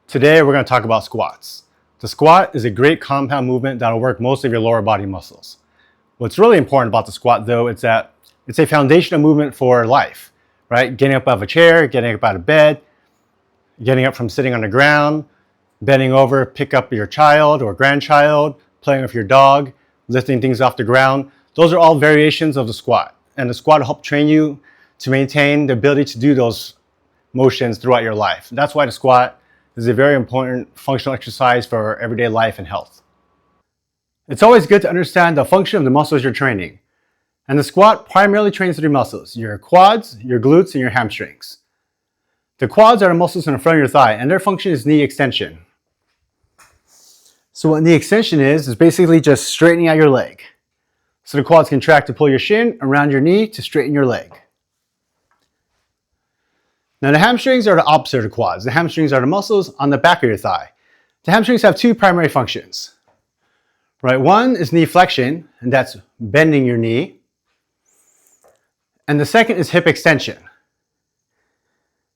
Today we're going to talk about squats. The squat is a great compound movement that will work most of your lower body muscles. What's really important about the squat though is that it's a foundational movement for life, right? Getting up out of a chair, getting up out of bed, getting up from sitting on the ground, bending over, pick up your child or grandchild, playing with your dog, lifting things off the ground. Those are all variations of the squat. And the squat will help train you to maintain the ability to do those motions throughout your life. That's why the squat is a very important functional exercise for everyday life and health. It's always good to understand the function of the muscles you're training. And the squat primarily trains three muscles: your quads, your glutes, and your hamstrings. The quads are the muscles in the front of your thigh, and their function is knee extension. So what knee extension is basically just straightening out your leg. So the quads contract to pull your shin around your knee to straighten your leg. Now the hamstrings are the opposite of the quads. The hamstrings are the muscles on the back of your thigh. The hamstrings have two primary functions. Right, one is knee flexion, and that's bending your knee. And the second is hip extension,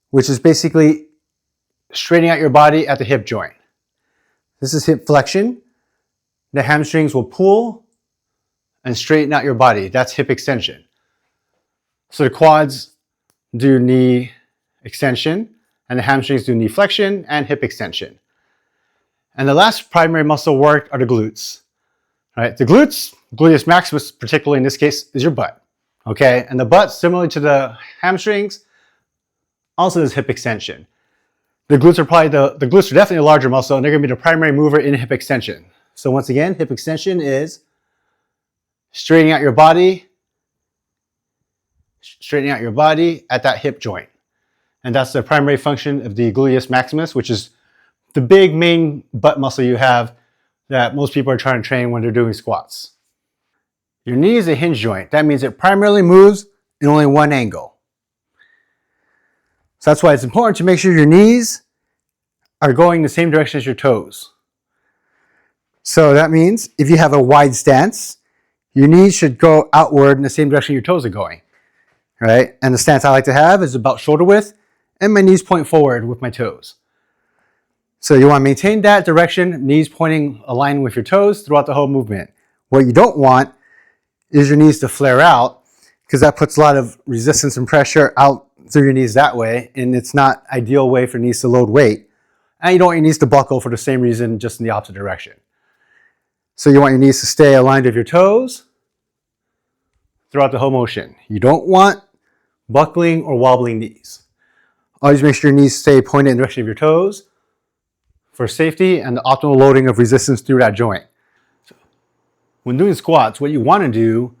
which is basically straightening out your body at the hip joint. This is hip flexion. The hamstrings will pull and straighten out your body. That's hip extension. So the quads do knee extension, and the hamstrings do knee flexion and hip extension. And the last primary muscle work are the glutes. Right? The glutes, gluteus maximus particularly in this case, is your butt. Okay? And the butt, similarly to the hamstrings, also does hip extension. The glutes are definitely a larger muscle, and they're going to be the primary mover in hip extension. So once again, hip extension is straightening out your body at that hip joint. And that's the primary function of the gluteus maximus, which is the big main butt muscle you have that most people are trying to train when they're doing squats. Your knee is a hinge joint. That means it primarily moves in only one angle. So that's why it's important to make sure your knees are going the same direction as your toes. So that means if you have a wide stance, your knees should go outward in the same direction your toes are going. Right? And the stance I like to have is about shoulder width, and my knees point forward with my toes. So you want to maintain that direction, knees pointing aligned with your toes throughout the whole movement. What you don't want is your knees to flare out, because that puts a lot of resistance and pressure out through your knees that way, and it's not an ideal way for knees to load weight. And you don't want your knees to buckle for the same reason, just in the opposite direction. So you want your knees to stay aligned with your toes throughout the whole motion. You don't want buckling or wobbling knees. Always make sure your knees stay pointed in the direction of your toes for safety and the optimal loading of resistance through that joint. So when doing squats, what you want to do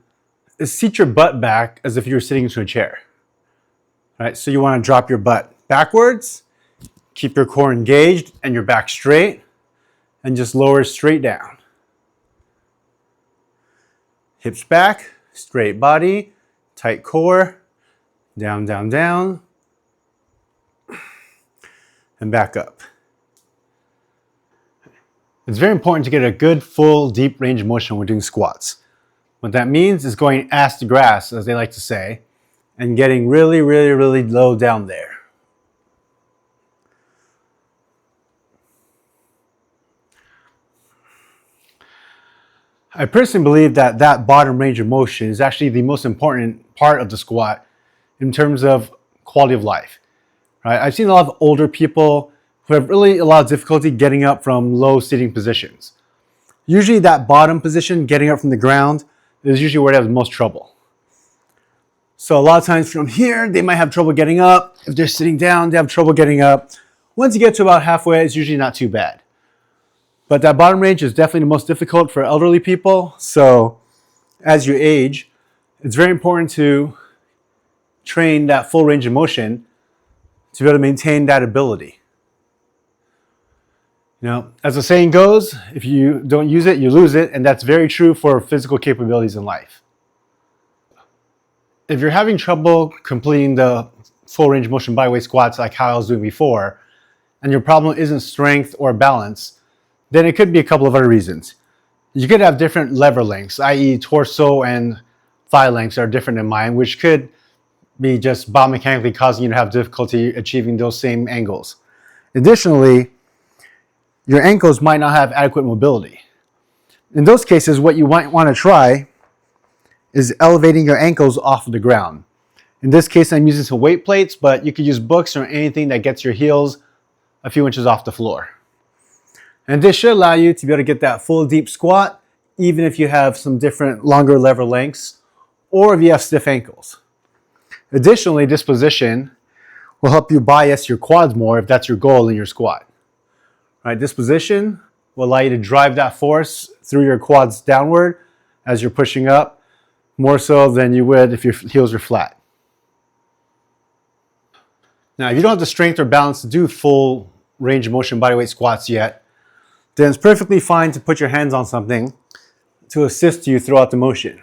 is seat your butt back as if you were sitting into a chair. Right? So you want to drop your butt backwards, keep your core engaged and your back straight, and just lower straight down. Hips back, straight body, tight core, down, down, down, and back up. It's very important to get a good, full, deep range of motion when we're doing squats. What that means is going ass to grass, as they like to say, and getting really, really, really low down there. I personally believe that that bottom range of motion is actually the most important part of the squat in terms of quality of life. Right? I've seen a lot of older people who have really a lot of difficulty getting up from low sitting positions. Usually that bottom position, getting up from the ground, is usually where they have the most trouble. So a lot of times from here, they might have trouble getting up. If they're sitting down, they have trouble getting up. Once you get to about halfway, it's usually not too bad. But that bottom range is definitely the most difficult for elderly people. So as you age, it's very important to train that full range of motion to be able to maintain that ability. You know, as the saying goes, if you don't use it, you lose it, and that's very true for physical capabilities in life. If you're having trouble completing the full range of motion bodyweight squats like how I was doing before, and your problem isn't strength or balance, then it could be a couple of other reasons. You could have different lever lengths, i.e. torso and thigh lengths are different than mine, which could be just biomechanically causing you to have difficulty achieving those same angles. Additionally, your ankles might not have adequate mobility. In those cases, what you might want to try is elevating your ankles off of the ground. In this case, I'm using some weight plates, but you could use books or anything that gets your heels a few inches off the floor. And this should allow you to be able to get that full deep squat, even if you have some different longer lever lengths or if you have stiff ankles. Additionally, this position will help you bias your quads more if that's your goal in your squat. Right, this position will allow you to drive that force through your quads downward as you're pushing up, more so than you would if your heels are flat. Now, if you don't have the strength or balance to do full range of motion bodyweight squats yet, then it's perfectly fine to put your hands on something to assist you throughout the motion.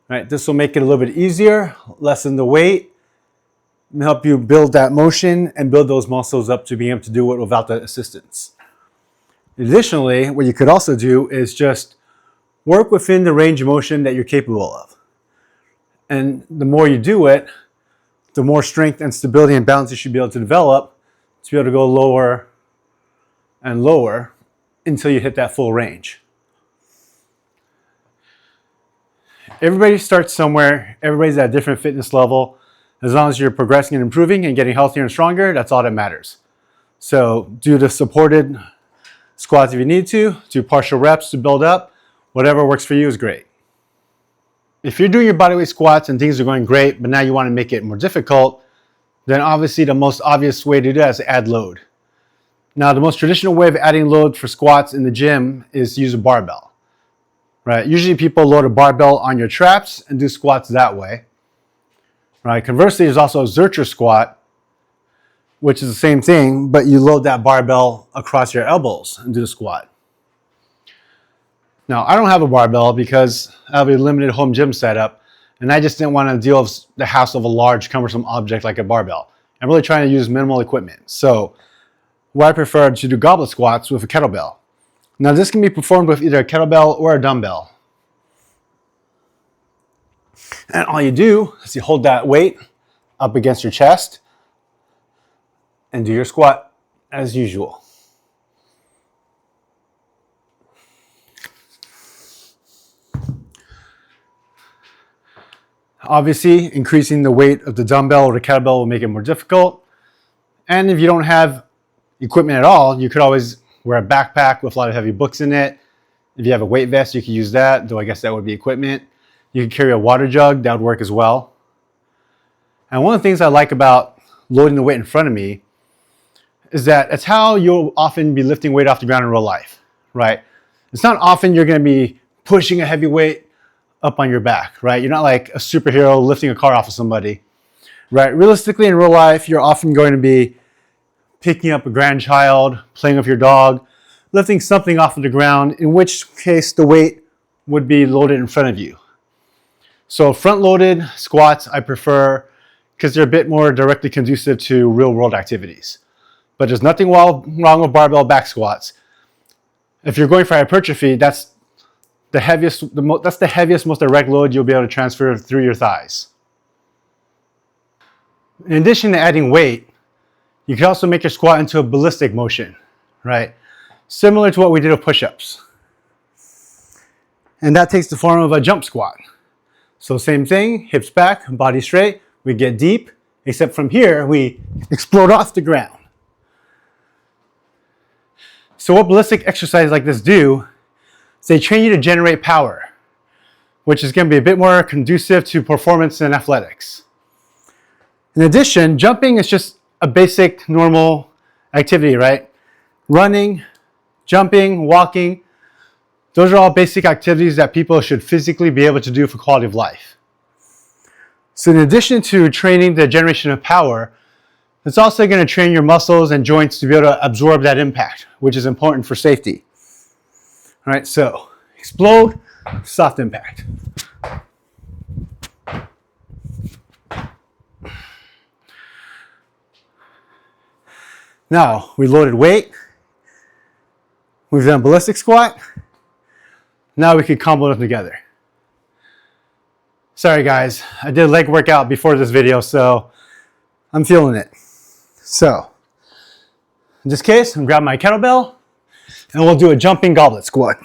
Right, this will make it a little bit easier, lessen the weight, and help you build that motion and build those muscles up to being able to do it without the assistance. Additionally, what you could also do is just work within the range of motion that you're capable of. And the more you do it, the more strength and stability and balance you should be able to develop to be able to go lower and lower until you hit that full range. Everybody starts somewhere. Everybody's at a different fitness level. As long as you're progressing and improving and getting healthier and stronger, that's all that matters. So do the supported squats if you need to, do partial reps to build up. Whatever works for you is great. If you're doing your bodyweight squats and things are going great, but now you want to make it more difficult, then obviously the most obvious way to do that is to add load. Now, the most traditional way of adding load for squats in the gym is to use a barbell. Right? Usually people load a barbell on your traps and do squats that way. Right? Conversely, there's also a Zercher squat, which is the same thing, but you load that barbell across your elbows and do the squat. Now, I don't have a barbell because I have a limited home gym setup, and I just didn't want to deal with the hassle of a large, cumbersome object like a barbell. I'm really trying to use minimal equipment. So what I prefer to do goblet squats with a kettlebell. Now, this can be performed with either a kettlebell or a dumbbell. And all you do is you hold that weight up against your chest and do your squat as usual. Obviously, increasing the weight of the dumbbell or the kettlebell will make it more difficult. And if you don't have equipment at all, you could always wear a backpack with a lot of heavy books in it. If you have a weight vest, you could use that, though I guess that would be equipment. You could carry a water jug, that would work as well. And one of the things I like about loading the weight in front of me is that it's how you'll often be lifting weight off the ground in real life, right? It's not often you're going to be pushing a heavy weight up on your back, right? You're not like a superhero lifting a car off of somebody, right? Realistically, in real life, you're often going to be picking up a grandchild, playing with your dog, lifting something off of the ground, in which case the weight would be loaded in front of you. So front-loaded squats I prefer because they're a bit more directly conducive to real-world activities. But there's nothing wrong with barbell back squats. If you're going for hypertrophy, that's the heaviest, most direct load you'll be able to transfer through your thighs. In addition to adding weight, you can also make your squat into a ballistic motion, right? Similar to what we did with push-ups. And that takes the form of a jump squat. So same thing, hips back, body straight, we get deep, except from here, we explode off the ground. So what ballistic exercises like this do is they train you to generate power, which is going to be a bit more conducive to performance in athletics. In addition, jumping is just a basic, normal activity, right? Running, jumping, walking, those are all basic activities that people should physically be able to do for quality of life. So in addition to training the generation of power, it's also going to train your muscles and joints to be able to absorb that impact, which is important for safety. All right, so explode, soft impact. Now, we loaded weight. We've done ballistic squat. Now we can combo them together. Sorry guys, I did a leg workout before this video, so I'm feeling it. So, in this case, I'm grabbing my kettlebell, And we'll do a jumping goblet squat.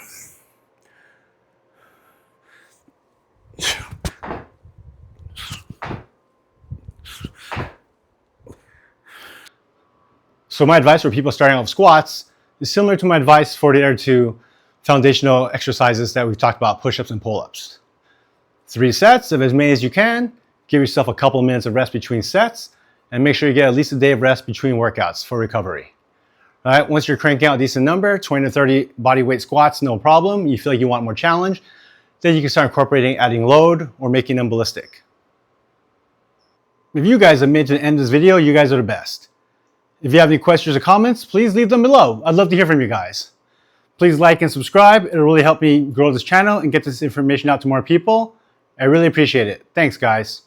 So my advice for people starting out with squats is similar to my advice for the other two foundational exercises that we've talked about, push-ups and pull-ups. 3 sets of as many as you can. Give yourself a couple of minutes of rest between sets, and make sure you get at least a day of rest between workouts for recovery. All right, once you're cranking out a decent number, 20 to 30 body weight squats, no problem. You feel like you want more challenge, then you can start incorporating adding load or making them ballistic. If you guys have made it to the end of this video, you guys are the best. If you have any questions or comments, please leave them below. I'd love to hear from you guys. Please like and subscribe. It'll really help me grow this channel and get this information out to more people. I really appreciate it. Thanks, guys.